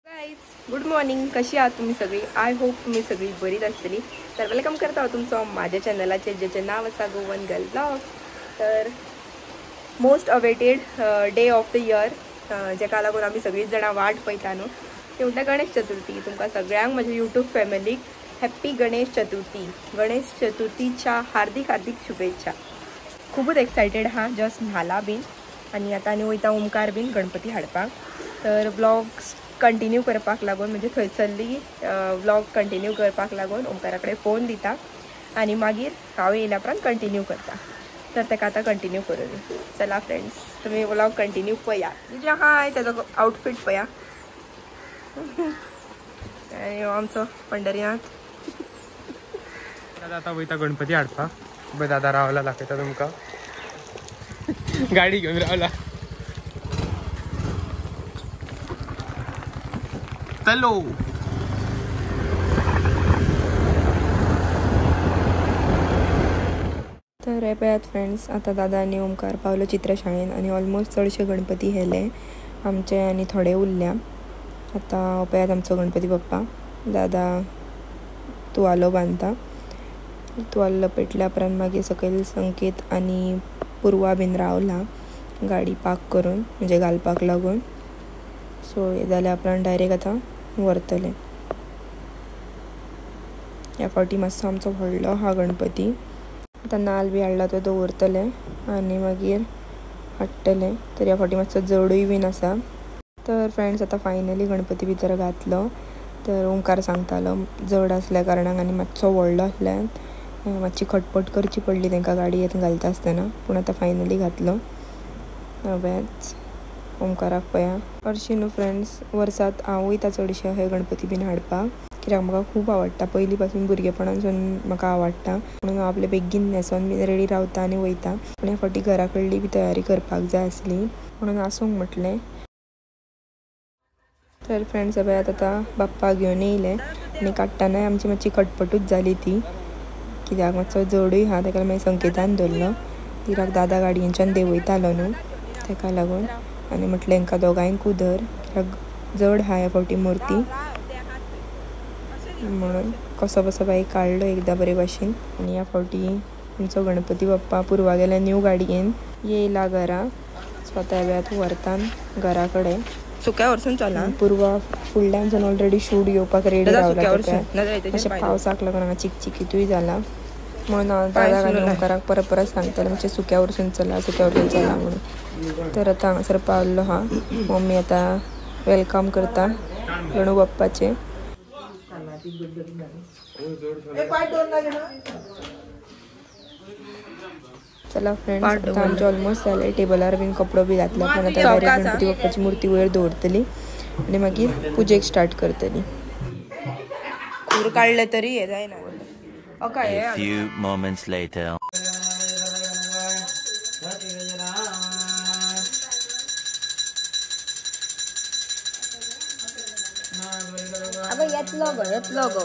Guys good morning. कशी आहात तुम्ही सगळी? आय होप तुम्ही सगळी बरीच असतली. तर वेलकम करता आहोत तुमचं माझ्या चॅनलाचे ज्याचे नाव असा गोवन गर्ल ब्लॉग्स. तर most awaited day of the year जेका लागून आम्ही सगळीच जाणां वाट पळयतानो ते म्हणटा गणेश चतुर्थी. तुमकां सगळ्यांक माझ्या यूट्यूब फॅमिलीक हॅप्पी गणेश चतुर्थी. गणेश चतुर्थीच्या हार्दिक हार्दिक शुभेच्छा. खूपच एक्सायटेड हा. जस्ट न्हाला बीन आणि आता आनी वयता ओमकार बीन गणपती हाडपाक. तर ब्लॉग्स कंटिन्यू करपाक लागून म्हणजे थंयसरली व्लॉग कंटिन्यू करपाक लागून ओमकारा कडेन फोन दिता आणि मागीर हांव येयल्या उपरांत कंटिन्यू करता. तर ताका आतां कंटिन्यू करूं. चला फ्रेंड्स, तुम्ही व्लॉग कंटिन्यू पळया. म्हणजे हाय तेजो आउटफीट पळया. आणि आमचो पंढरीनाथ आता वयता गणपती हाडपाक. पळय दादा रावला दाखयता तुमकां. गाडी घेऊन रावला. चलो. तर हे पळयात फ्रेंड्स, आता दादा आनी ओमकार पावलो चित्रशाळेन आणि ऑलमोस्ट चडशे गणपती हेले आमचे आनी थोडे उरल्या. आता पळयात आमचो गणपती बाप्पा. दादा तुवालो बांदता. तुवालो लपेटल्या उपरांत मागीर सकयल संकेत आनी पुर्वा बीन रावला गाडी पार्क करून म्हणजे घालपाक लागून. सो हे जाल्या उपरांत डायरेक्ट आतां व्हरतले. ह्या फावटी मातसो आमचो व्हडलो हा गणपती. आतां नाल्ल बी हाडला तो दवरतले आनी मागीर हाडटले. तर ह्या फावटी मातसो जडूय बीन आसा. तर फ्रेंड्स, आता फायनली गणपती भितर घातलो. तर ओंकार सांगतालो जड आसल्या कारणान आनी मातसो व्हडलो आसल्यान मातशी खटपट करची पडली तांकां गाडयेंत घालता आसतना. पूण आतां फायनली घातलो. हांवेंच ओमकाराक पळया हरशीं न्हू फ्रेंड्स, वर्सांत हांव वयता चडशें हे गणपती बीन हाडपाक. कित्याक म्हाका खूब आवडटा. पयलीं पासून भुरगेपणानसून म्हाका आवडटा. म्हणून हांव आपलें बेगीन न्हेसोन बी रेडी रावता आनी वयता. पूण ह्या फावटी घरा कडली बी तयारी करपाक जाय आसली म्हणून आसूंक म्हटलें. तर फ्रेंड्स, पळयात आतां बाप्पा घेवन येयले आनी काडटनाय आमची मातशी खटपटूच जाली ती. कित्याक मातसो जडूय आहा ताका मागीर संकेतान धरलो. कित्याक दादा गाडयेच्यान देंवयतालो न्हू ताका लागून. आनी म्हटलें हांकां दोगांयकूय धर कित्याक जड आहा ह्या फावटी मुर्ती म्हणून. कसो बसो बाई काडलो एकदां बरे भाशेन. आनी ह्या फावटी आमचो गणपती बाप्पा पुर्वा गेल्या न्यू गाडयेन येयला घरा. स्वता वेळात व्हरतान घरा कडेन. सुक्या वर्सून चला. पुर्वा फुडल्यानसून ऑलरेडी शूट घेवपाक रेडी रावला. अशें पावसाक लागून हांगा चिकचिकीतूय जाला म्हणून हांव दादाक आनी ओमकाराक परत परत सांगतालें मातशें सुक्या वर्सून चला म्हणून. तर आतां हांगासर पावल्लो हा. मम्मी आतां वेलकम करता गणू बाप्पाचें. चला फ्रेंड्स, आतां आमचे ऑलमोस्ट जालें. टेबलार बीन कपडो बी घातला. पण आतां डायरेक्ट गणपती बाप्पाची मुर्ती वयर दवरतली आनी मागीर पुजेक स्टार्ट करतली. कूर काडले तरी हे जायना. A few moments later. अबे येतलो गो.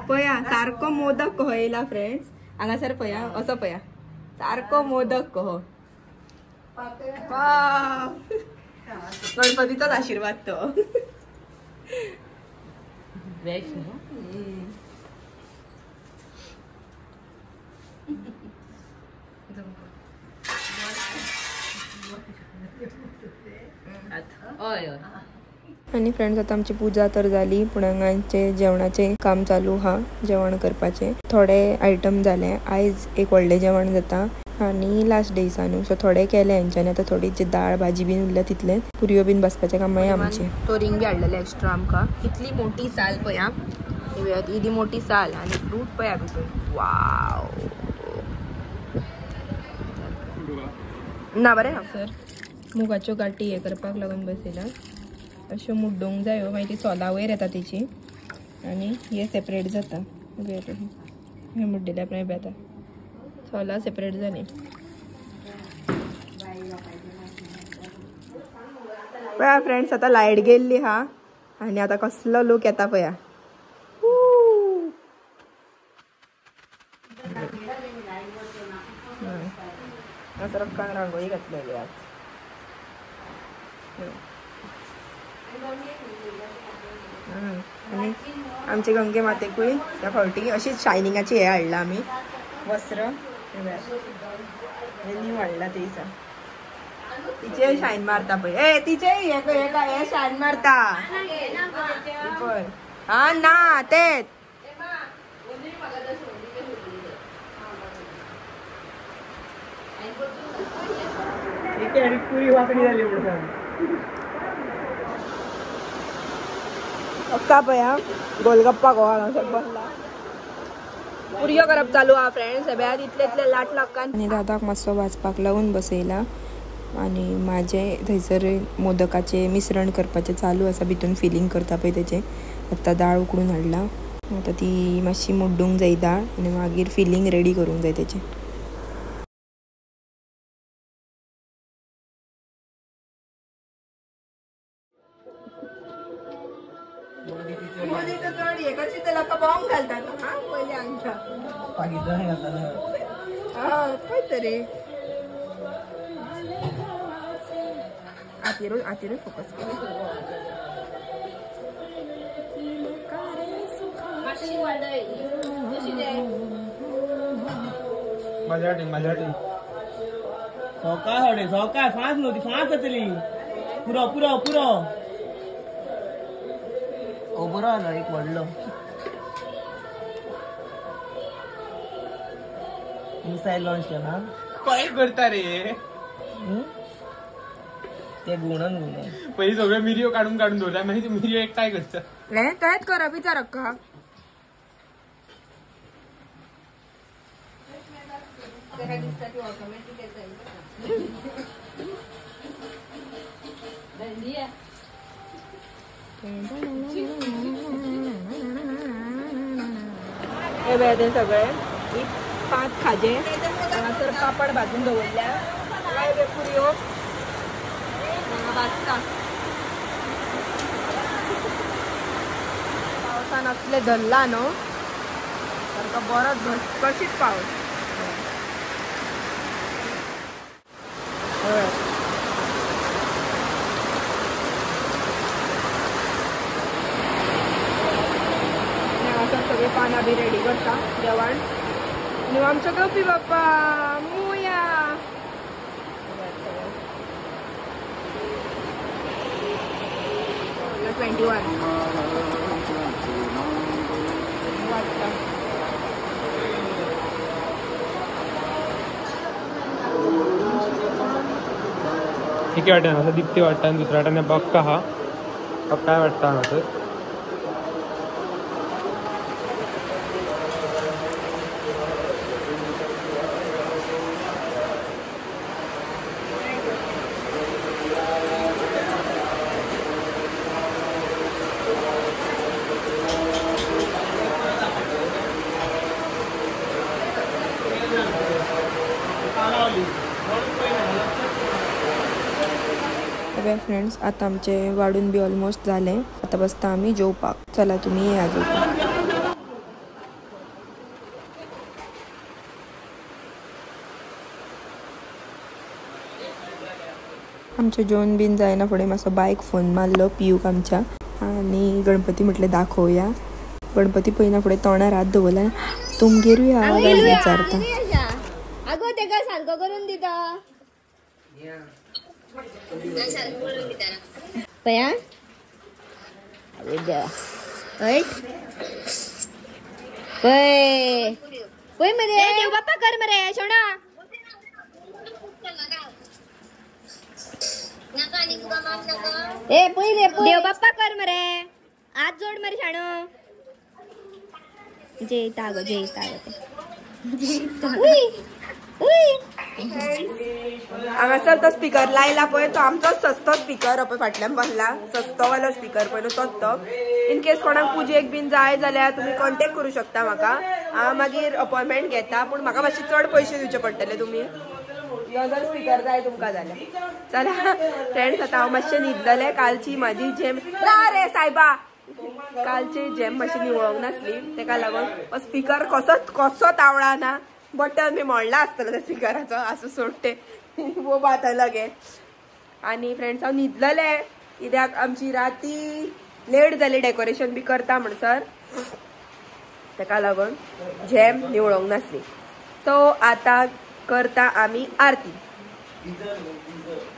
पया सारको मोदक कहो येला फ्रेंड्स हांगासर पया असो पया सारको मोदक कहो गणपतीचाच आशीर्वाद तो आणि फ्रेंड्स आता आमची पूजा तर झाली पुणंगांचे जेवणाचे काम चालू हा जेवण करपाचे थोडे आयटम झाले आयज एक व्हडले जेवण जाता आणि लास्ट डेसा न्हू सो थोडे केले हेंच्यानी आता थोडी जी दाळ भाजी बीन उरल्या तितले पुरयो बीन बसपाचे काम आहे आमचे तो रिंग बी हाडलेले एक्स्ट्रा आमकां कितली मोठी साल पया इदी मोठी साल आणि फ्रूट पया भितून वाव ना बरें सर मुगाच्यो गाठी हे करपाक लागून बसयला अश्यो मुड्डोंक जायो मागीर ती सोला वयर येता तेची आनी हे सेपरेट जाता हे मुड्डिल्या उपरांत येता सोला सेपरेट जाली पळया फ्रेंड्स आता लायट गेल्ली हा आनी आता कसलो लूक येता पळया रक्कान रांगोळी घातलेली आज आणि आमचे गंगे मातेकूय त्या फावटी अशीच शायनिंगाची हे हाडला आमी वस्त्र न्यू हाडला ते दिसा तिचे शायन मारता पळय ए तिचे हे शायन मारता हा ना तेच पुरी वाकडी झाली अक्का पया गोलगप्पा गोळा बसला पुरयो करप चालू हा फ्रेंड्स सगळ्यात इतले लाट लागान आनी दादाक मातसो वाचपाक लागून बसयला आनी माझे थंयसर मोदकाचे मिश्रण करपाचे चालू आसा भितून फिलींग करता पळय तेचे आतां दाळ उकडून हाडला आतां ती मातशी मुड्डूंक जाय दाळ आनी मागीर फिलींग रेडी करूंक जाय तेचे बॉम्ब घालतात पहिले आमच्या काय तरी आतिरू फोकस सवकाय फास नव्हती फास जातली पुरो पुरो पुरो बरो आलो एक व्हडलो मिसाईल लॉन्च केला काय करता रे ते गुणन पहिले सगळे मिरियो काढून दवरला मागीर मिरियो एकठांय करता कायच करा विचार का हे बघा ते सगळे 5 खाजे हांगासर पापड भाजून दवरल्या काय बे पुरयो भाजता पावसान असले धरला न्हू सारको बरो भसभशीत पावस सगळे पाना बी रेडी करता जेवण आणि आमच्या गप्पी बाप्पा मुया 21 ठीक वाटतं असं दीप्ती वाटतं आणि दुसऱ्या वाटतं बक्का हा काय वाटतं असं तर फ्रेंड्स आता आमचे वाढून बी ऑलमोस्ट झाले. आता बसता आम्ही जेवपाक. चला तुम्ही या जेवपाक. आमचे जेवण बीन जायना फुडें मातसो बायक फोन मारलो पियूक आमच्या आणि गणपती म्हटले दाखोवया. गणपती पयना फुडें तोंडार हात दवरला. तुमगेर या गाय विचारता. अगो तेका सारको करून दिता पया पय पय मरे देव बाप्पा कर मरे सोडा. ए पय रे देव बाप्पा कर मरे आज जोड मरे शाणो. जय तागो जय तागो. हांगासर तो स्पीकर लायला पळय तो आमचो सस्तो स्पीकर पळय फाटल्यान बसला. सस्तो वालो स्पीकर पळय तोच तो. इन केस कोणाक पुजेक बीन जाय जाल्यार तुमी कॉन्टॅक्ट करूं शकता म्हाका. हांव मागीर अपॉइंटमेंट घेता पूण म्हाका मातशे चड पयशे दिवचे पडटले. तुमी ह्यो जर स्पीकर जाय तुमकां जाल्यार. चला फ्रेंड्स आता हांव मातशें न्हिदलेलें. कालची म्हाजी जेम रे सायबा कालची जेम मातशी निवळोंक नासली तेका लागून स्पीकर कसो तावळा ना. बटन मी मोडला आसतलो त्या स्पीकराचो. आसूं सोडटे वो बात अलग आहे. आणि फ्रेंड्स हांव न्हिदलेलें कित्याक आमची राती लेट जाली डेकोरेशन बी करता म्हणसर तेका लागून जेम निवळोंक नासली. सो आता करता आमी आरती.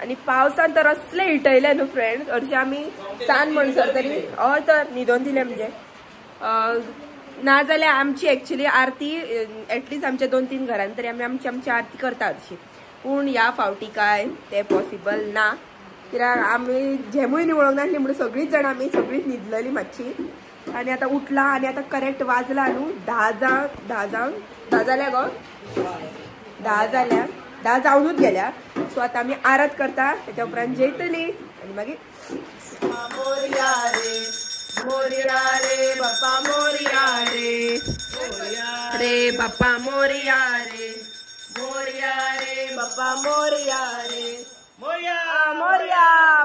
आणि पावसान तर असले हिटयले न्हू फ्रेंड्स. हरशी आमी सान म्हणसर तरी हय तर न्हिदोन दिले म्हणजे ना जाल्यार आमची एक्चुअली आरती एटलीस्ट आमच्या 2-3 घरांनी तरी आमची आरती करता हरशी. पूण ह्या फावटी काय ते पॉसिबल ना कित्याक आमी जेमूय निवळोंक नासली म्हणून सगळीच जाणां आमी सगळीच न्हिदलेली मातशी. आणि आता उठला आणि आता करेक्ट वाजला न्हू 10 जाल्या गो 10 जाल्या 10 जावनूच गेल्या. सो आता आमी आरत करता त्याच्या उपरांत जेयतली आणि मागीर मोरया रे बाप्पा मोरया रे बाप्पा मोरया रे बाप्पा मोरया रे मोरया